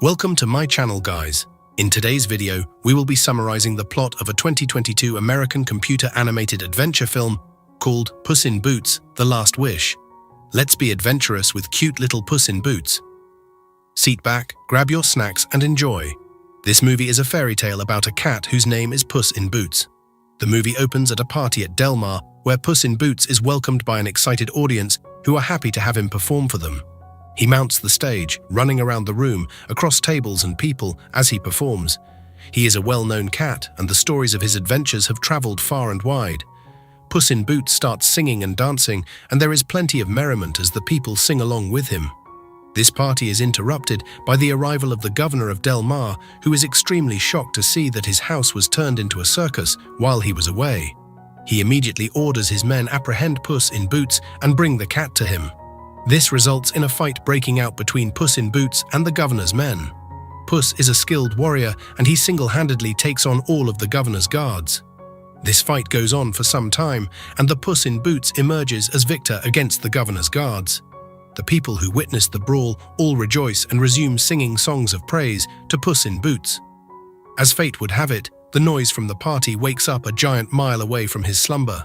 Welcome to my channel, guys. In today's video, we will be summarizing the plot of a 2022 American computer animated adventure film called Puss in Boots: The Last Wish. Let's be adventurous with cute little Puss in Boots. Sit back, grab your snacks and enjoy. This movie is a fairy tale about a cat whose name is Puss in Boots. The movie opens at a party at Del Mar, where Puss in Boots is welcomed by an excited audience who are happy to have him perform for them. He mounts the stage, running around the room, across tables and people as he performs. He is a well-known cat, and the stories of his adventures have traveled far and wide. Puss in Boots starts singing and dancing, and there is plenty of merriment as the people sing along with him. This party is interrupted by the arrival of the governor of Del Mar, who is extremely shocked to see that his house was turned into a circus while he was away. He immediately orders his men apprehend Puss in Boots and bring the cat to him. This results in a fight breaking out between Puss in Boots and the governor's men. Puss is a skilled warrior, and he single-handedly takes on all of the governor's guards. This fight goes on for some time, and the Puss in Boots emerges as victor against the governor's guards. The people who witness the brawl all rejoice and resume singing songs of praise to Puss in Boots. As fate would have it, the noise from the party wakes up a giant mile away from his slumber.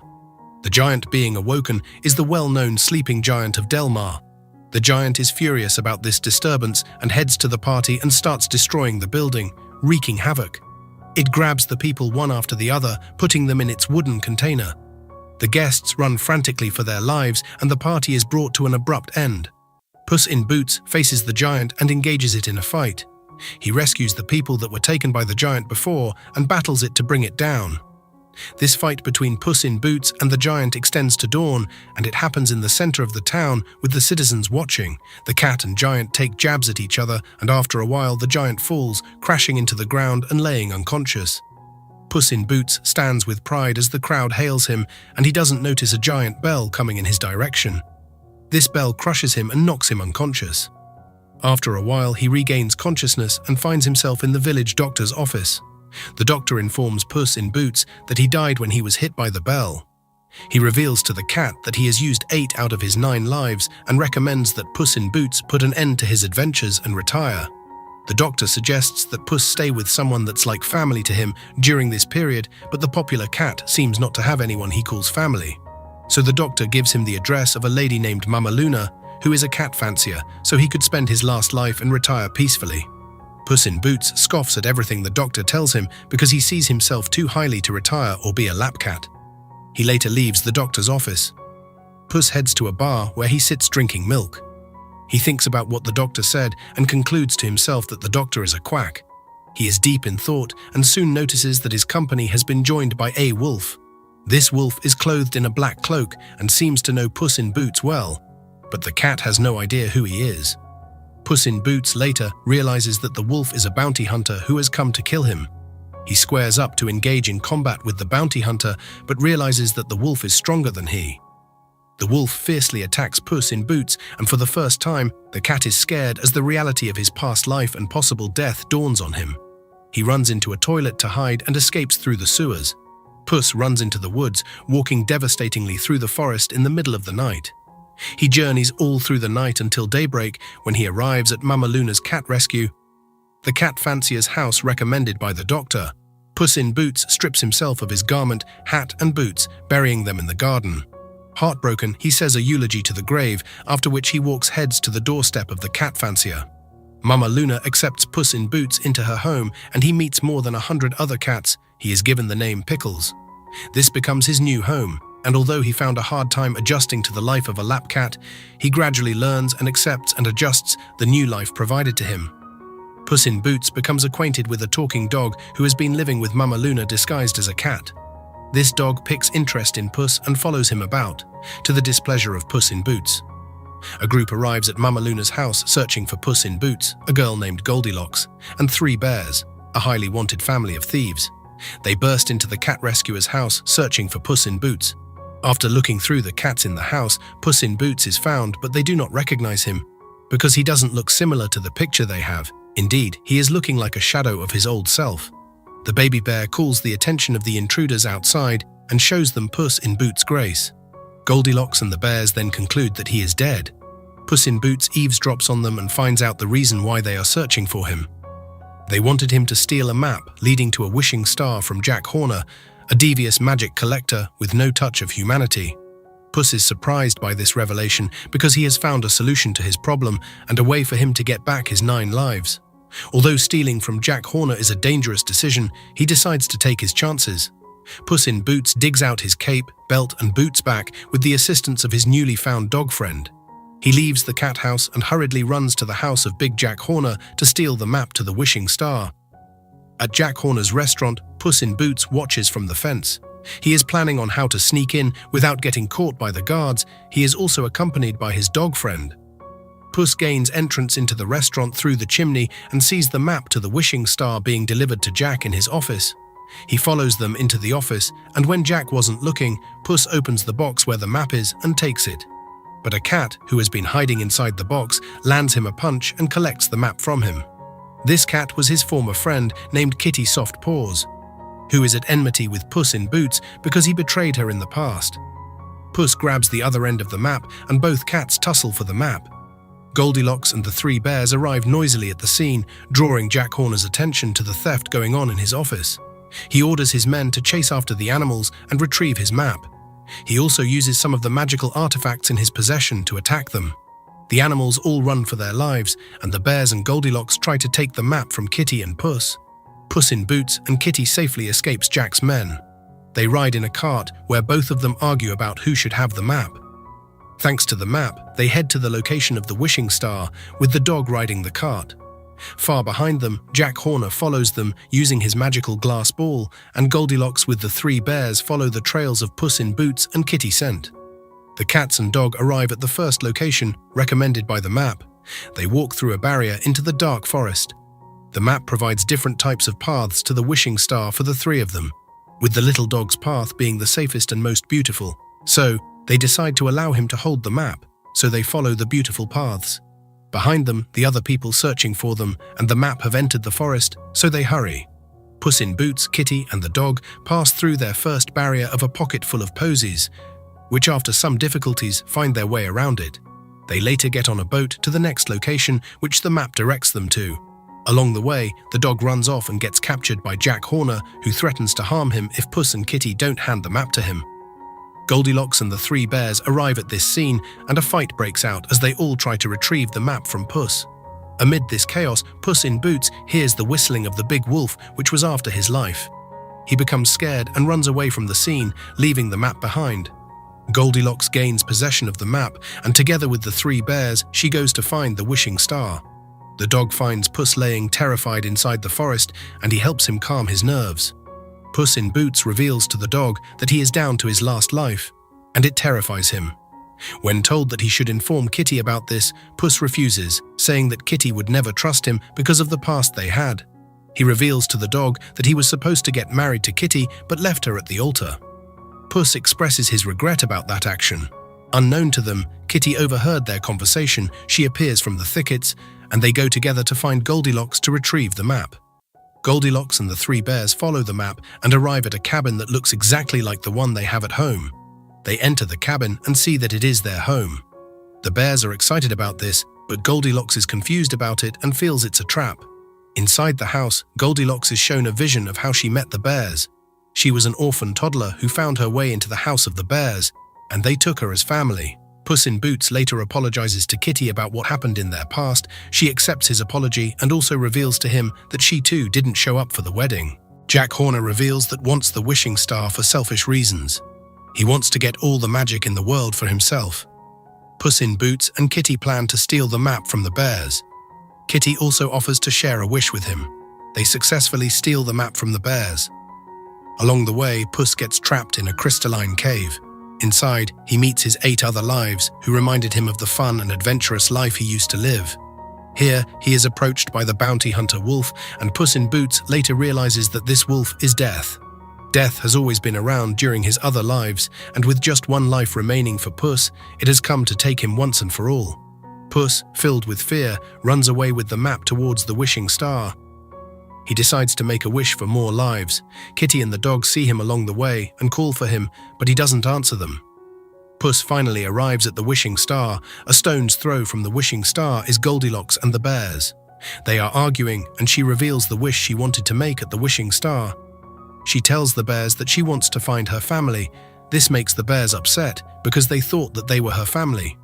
The giant being awoken is the well-known sleeping giant of Del Mar. The giant is furious about this disturbance and heads to the party and starts destroying the building, wreaking havoc. It grabs the people one after the other, putting them in its wooden container. The guests run frantically for their lives, and the party is brought to an abrupt end. Puss in Boots faces the giant and engages it in a fight. He rescues the people that were taken by the giant before and battles it to bring it down. This fight between Puss in Boots and the giant extends to dawn, and it happens in the center of the town with the citizens watching. The cat and giant take jabs at each other, and after a while the giant falls, crashing into the ground and laying unconscious. Puss in Boots stands with pride as the crowd hails him, and he doesn't notice a giant bell coming in his direction. This bell crushes him and knocks him unconscious. After a while, he regains consciousness and finds himself in the village doctor's office. The doctor informs Puss in Boots that he died when he was hit by the bell. He reveals to the cat that he has used 8 out of his 9 lives and recommends that Puss in Boots put an end to his adventures and retire. The doctor suggests that Puss stay with someone that's like family to him during this period, but the popular cat seems not to have anyone he calls family. So the doctor gives him the address of a lady named Mama Luna, who is a cat fancier, so he could spend his last life and retire peacefully. Puss in Boots scoffs at everything the doctor tells him because he sees himself too highly to retire or be a lap cat. He later leaves the doctor's office. Puss heads to a bar where he sits drinking milk. He thinks about what the doctor said and concludes to himself that the doctor is a quack. He is deep in thought and soon notices that his company has been joined by a wolf. This wolf is clothed in a black cloak and seems to know Puss in Boots well, but the cat has no idea who he is. Puss in Boots later realizes that the wolf is a bounty hunter who has come to kill him. He squares up to engage in combat with the bounty hunter, but realizes that the wolf is stronger than he. The wolf fiercely attacks Puss in Boots, and for the first time, the cat is scared as the reality of his past life and possible death dawns on him. He runs into a toilet to hide and escapes through the sewers. Puss runs into the woods, walking devastatingly through the forest in the middle of the night. He journeys all through the night until daybreak, when he arrives at Mama Luna's cat rescue, the cat fancier's house recommended by the doctor. Puss in Boots strips himself of his garment, hat and boots, burying them in the garden. Heartbroken, he says a eulogy to the grave, after which he heads to the doorstep of the cat fancier. Mama Luna accepts Puss in Boots into her home, and he meets more than 100 other cats. He is given the name Pickles. This becomes his new home, and although he found a hard time adjusting to the life of a lap cat, he gradually learns and accepts and adjusts the new life provided to him. Puss in Boots becomes acquainted with a talking dog who has been living with Mama Luna disguised as a cat. This dog picks interest in Puss and follows him about, to the displeasure of Puss in Boots. A group arrives at Mama Luna's house searching for Puss in Boots, a girl named Goldilocks, and 3 bears, a highly wanted family of thieves. They burst into the cat rescuer's house searching for Puss in Boots. After looking through the cats in the house, Puss in Boots is found, but they do not recognize him, because he doesn't look similar to the picture they have. Indeed, he is looking like a shadow of his old self. The baby bear calls the attention of the intruders outside and shows them Puss in Boots' grace. Goldilocks and the bears then conclude that he is dead. Puss in Boots eavesdrops on them and finds out the reason why they are searching for him. They wanted him to steal a map leading to a wishing star from Jack Horner, a devious magic collector with no touch of humanity. Puss is surprised by this revelation because he has found a solution to his problem and a way for him to get back his 9 lives. Although stealing from Jack Horner is a dangerous decision, he decides to take his chances. Puss in Boots digs out his cape, belt and boots back with the assistance of his newly found dog friend. He leaves the cat house and hurriedly runs to the house of Big Jack Horner to steal the map to the wishing star. At Jack Horner's restaurant, Puss in Boots watches from the fence. He is planning on how to sneak in without getting caught by the guards. He is also accompanied by his dog friend. Puss gains entrance into the restaurant through the chimney and sees the map to the wishing star being delivered to Jack in his office. He follows them into the office, and when Jack wasn't looking, Puss opens the box where the map is and takes it. But a cat, who has been hiding inside the box, lands him a punch and collects the map from him. This cat was his former friend named Kitty Soft Paws, who is at enmity with Puss in Boots because he betrayed her in the past. Puss grabs the other end of the map and both cats tussle for the map. Goldilocks and the 3 bears arrive noisily at the scene, drawing Jack Horner's attention to the theft going on in his office. He orders his men to chase after the animals and retrieve his map. He also uses some of the magical artifacts in his possession to attack them. The animals all run for their lives, and the bears and Goldilocks try to take the map from Kitty and Puss. Puss in Boots and Kitty safely escapes Jack's men. They ride in a cart where both of them argue about who should have the map. Thanks to the map, they head to the location of the wishing star, with the dog riding the cart. Far behind them, Jack Horner follows them using his magical glass ball, and Goldilocks with the 3 bears follow the trails of Puss in Boots and Kitty scent. The cats and dog arrive at the first location, recommended by the map. They walk through a barrier into the dark forest. The map provides different types of paths to the wishing star for the 3 of them, with the little dog's path being the safest and most beautiful. So, they decide to allow him to hold the map, so they follow the beautiful paths. Behind them, the other people searching for them and the map have entered the forest, so they hurry. Puss in Boots, Kitty and the dog pass through their first barrier of a pocket full of posies, which after some difficulties find their way around it. They later get on a boat to the next location, which the map directs them to. Along the way, the dog runs off and gets captured by Jack Horner, who threatens to harm him if Puss and Kitty don't hand the map to him. Goldilocks and the 3 bears arrive at this scene, and a fight breaks out as they all try to retrieve the map from Puss. Amid this chaos, Puss in Boots hears the whistling of the big wolf, which was after his life. He becomes scared and runs away from the scene, leaving the map behind. Goldilocks gains possession of the map, and together with the 3 bears, she goes to find the wishing star. The dog finds Puss laying terrified inside the forest, and he helps him calm his nerves. Puss in Boots reveals to the dog that he is down to his last life, and it terrifies him. When told that he should inform Kitty about this, Puss refuses, saying that Kitty would never trust him because of the past they had. He reveals to the dog that he was supposed to get married to Kitty but left her at the altar. Puss expresses his regret about that action. Unknown to them, Kitty overheard their conversation. She appears from the thickets, and they go together to find Goldilocks to retrieve the map. Goldilocks and the 3 bears follow the map and arrive at a cabin that looks exactly like the one they have at home. They enter the cabin and see that it is their home. The bears are excited about this, but Goldilocks is confused about it and feels it's a trap. Inside the house, Goldilocks is shown a vision of how she met the bears. She was an orphan toddler who found her way into the house of the bears, and they took her as family. Puss in Boots later apologizes to Kitty about what happened in their past. She accepts his apology and also reveals to him that she too didn't show up for the wedding. Jack Horner reveals that wants the wishing star for selfish reasons. He wants to get all the magic in the world for himself. Puss in Boots and Kitty plan to steal the map from the bears. Kitty also offers to share a wish with him. They successfully steal the map from the bears. Along the way, Puss gets trapped in a crystalline cave. Inside, he meets his 8 other lives, who reminded him of the fun and adventurous life he used to live. Here, he is approached by the bounty hunter Wolf, and Puss in Boots later realizes that this wolf is Death. Death has always been around during his other lives, and with just one life remaining for Puss, it has come to take him once and for all. Puss, filled with fear, runs away with the map towards the wishing star. He decides to make a wish for more lives. Kitty and the dog see him along the way and call for him, but he doesn't answer them. Puss finally arrives at the wishing star. A stone's throw from the wishing star is Goldilocks and the bears. They are arguing, and she reveals the wish she wanted to make at the wishing star. She tells the bears that she wants to find her family. This makes the bears upset because they thought that they were her family.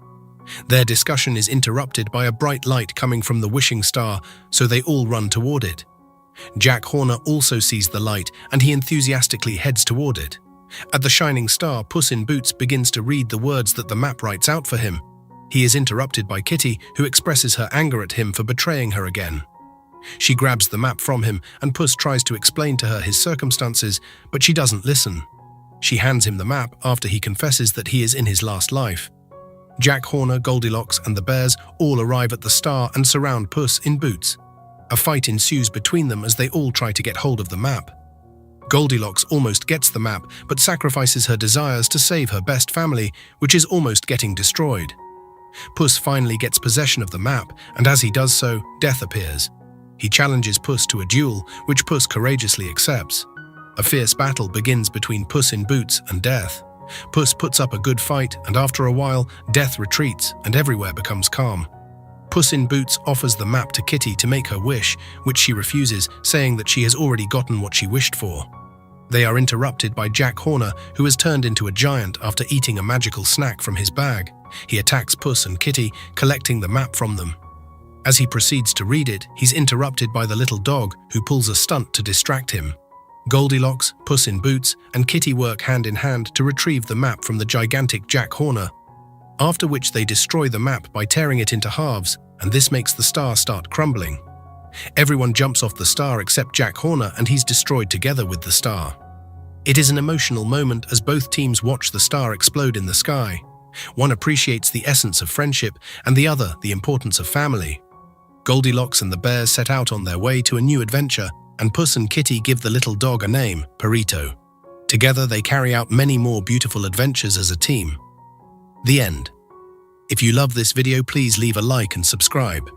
Their discussion is interrupted by a bright light coming from the wishing star, so they all run toward it. Jack Horner also sees the light, and he enthusiastically heads toward it. At the shining star, Puss in Boots begins to read the words that the map writes out for him. He is interrupted by Kitty, who expresses her anger at him for betraying her again. She grabs the map from him, and Puss tries to explain to her his circumstances, but she doesn't listen. She hands him the map after he confesses that he is in his last life. Jack Horner, Goldilocks, and the bears all arrive at the star and surround Puss in Boots. A fight ensues between them as they all try to get hold of the map. Goldilocks almost gets the map, but sacrifices her desires to save her best family, which is almost getting destroyed. Puss finally gets possession of the map, and as he does so, Death appears. He challenges Puss to a duel, which Puss courageously accepts. A fierce battle begins between Puss in Boots and Death. Puss puts up a good fight, and after a while, Death retreats and everywhere becomes calm. Puss in Boots offers the map to Kitty to make her wish, which she refuses, saying that she has already gotten what she wished for. They are interrupted by Jack Horner, who has turned into a giant after eating a magical snack from his bag. He attacks Puss and Kitty, collecting the map from them. As he proceeds to read it, he's interrupted by the little dog, who pulls a stunt to distract him. Goldilocks, Puss in Boots, and Kitty work hand in hand to retrieve the map from the gigantic Jack Horner, after which they destroy the map by tearing it into halves, and this makes the star start crumbling. Everyone jumps off the star except Jack Horner, and he's destroyed together with the star. It is an emotional moment as both teams watch the star explode in the sky. One appreciates the essence of friendship, and the other the importance of family. Goldilocks and the bears set out on their way to a new adventure, and Puss and Kitty give the little dog a name, Perito. Together they carry out many more beautiful adventures as a team. The end. If you love this video, please leave a like and subscribe.